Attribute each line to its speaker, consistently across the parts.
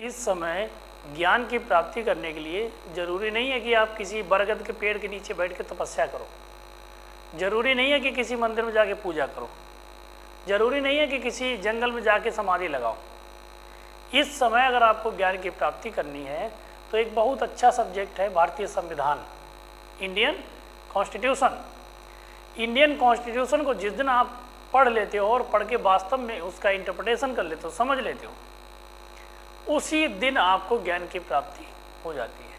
Speaker 1: इस समय ज्ञान की प्राप्ति करने के लिए ज़रूरी नहीं है कि आप किसी बरगद के पेड़ के नीचे बैठ के तपस्या करो, ज़रूरी नहीं है कि किसी मंदिर में जाके पूजा करो, ज़रूरी नहीं है कि किसी जंगल में जाके समाधि लगाओ। इस समय अगर आपको ज्ञान की प्राप्ति करनी है तो एक बहुत अच्छा सब्जेक्ट है भारतीय संविधान, इंडियन कॉन्स्टिट्यूशन। इंडियन कॉन्स्टिट्यूशन को जिस दिन आप पढ़ लेते हो और पढ़ के वास्तव में उसका इंटरप्रिटेशन कर लेते हो, समझ लेते हो, उसी दिन आपको ज्ञान की प्राप्ति हो जाती है।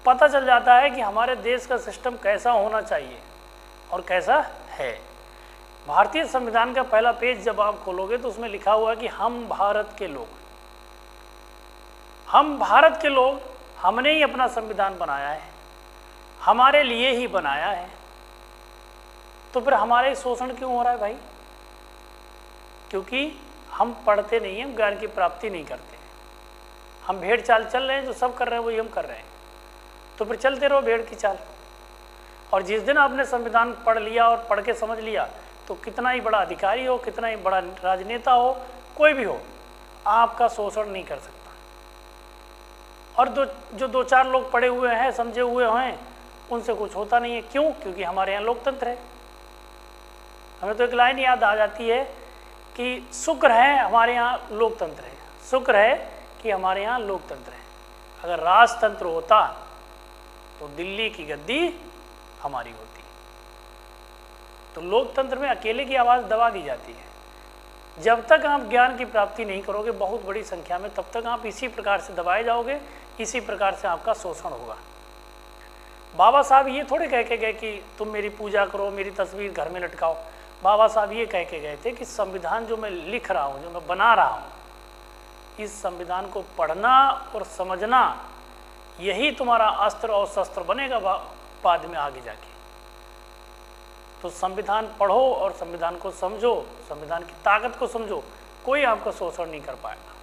Speaker 1: पता चल जाता है कि हमारे देश का सिस्टम कैसा होना चाहिए और कैसा है। भारतीय संविधान का पहला पेज जब आप खोलोगे तो उसमें लिखा हुआ है कि हम भारत के लोग, हम भारत के लोग, हमने ही अपना संविधान बनाया है, हमारे लिए ही बनाया है। तो फिर हमारे शोषण क्यों हो रहा है भाई? क्योंकि हम पढ़ते नहीं हैं, ज्ञान की प्राप्ति नहीं करते। हम भेड़ चाल चल रहे हैं, जो सब कर रहे हैं वही हम कर रहे हैं। तो फिर चलते रहो भेड़ की चाल। और जिस दिन आपने संविधान पढ़ लिया और पढ़ के समझ लिया तो कितना ही बड़ा अधिकारी हो, कितना ही बड़ा राजनेता हो, कोई भी हो, आपका शोषण नहीं कर सकता। और जो दो चार लोग पढ़े हुए हैं, समझे हुए हैं, उनसे कुछ होता नहीं है। क्यों? क्योंकि हमारे यहाँ लोकतंत्र है। हमें तो एक लाइन याद आ जाती है कि शुक्र है हमारे यहाँ लोकतंत्र है, शुक्र है कि हमारे यहाँ लोकतंत्र है। अगर राजतंत्र होता तो दिल्ली की गद्दी हमारी होती। तो लोकतंत्र में अकेले की आवाज़ दबा दी जाती है। जब तक आप ज्ञान की प्राप्ति नहीं करोगे बहुत बड़ी संख्या में, तब तक आप इसी प्रकार से दबाए जाओगे, इसी प्रकार से आपका शोषण होगा। बाबा साहब ये थोड़े कह के गए कि तुम मेरी पूजा करो, मेरी तस्वीर घर में लटकाओ। बाबा साहब ये कह के गए थे कि संविधान जो मैं लिख रहा हूँ, जो मैं बना रहा हूँ, इस संविधान को पढ़ना और समझना, यही तुम्हारा अस्त्र और शस्त्र बनेगा बाद में आगे जाके। तो संविधान पढ़ो और संविधान को समझो, संविधान की ताकत को समझो, कोई आपका शोषण नहीं कर पाएगा।